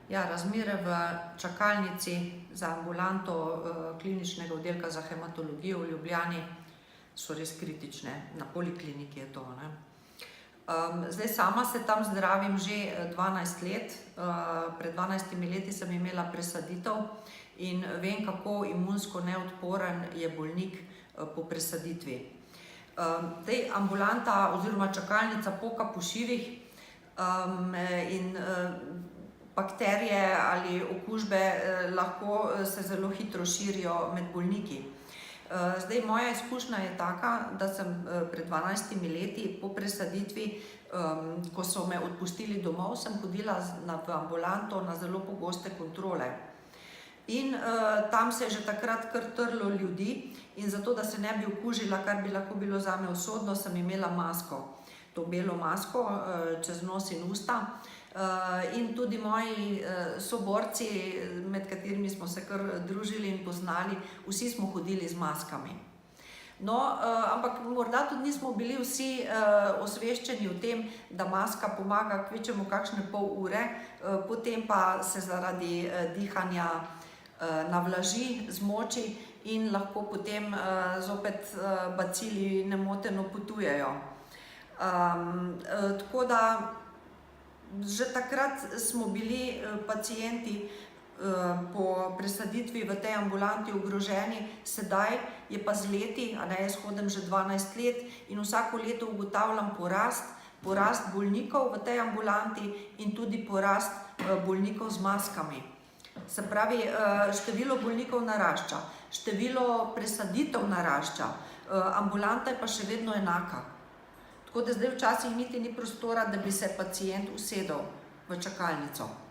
Ja, razmere v čakalnici za ambulanto kliničnega oddelka za hematologijo v Ljubljani so res kritične. Na polikliniki je to, ne. Zdaj sama se tam zdravim že 12 let. Pred 12 leti sem imela presaditev in vem, kako imunsko neodporen je bolnik po presaditvi. Zdaj ambulanta oziroma čakalnica poka po šivih in bakterije ali okužbe lahko se zelo hitro širijo med bolniki. Zdaj, moja izkušnja je taka, da sem pred 12 leti po presaditvi, ko so me odpustili domov, sem hodila v ambulanto na zelo pogoste kontrole. In tam se je že takrat kar trlo ljudi in zato, da se ne bi okužila, kar bi lahko bilo zame usodno, sem imela masko. To belo masko čez nos in usta. In tudi moji soborci, med katerimi smo se kar družili in poznali, vsi smo hodili z maskami. No, ampak morda tudi nismo bili vsi osveščeni o tem, da maska pomaga kvečjemu kakšne pol ure, potem pa se zaradi dihanja navlaži, zmoči in lahko potem zopet bacili nemoteno potujejo. Tako da že takrat smo bili pacienti po presaditvi v tej ambulanti ogroženi, sedaj je pa z leti, jaz hodim že 12 let in vsako leto ugotavljam porast bolnikov v tej ambulanti in tudi porast bolnikov z maskami. Se pravi, število bolnikov narašča, število presaditev narašča, ambulanta je pa še vedno enaka. Tako da zdaj včasih niti ni prostora, da bi se pacient usedel v čakalnico.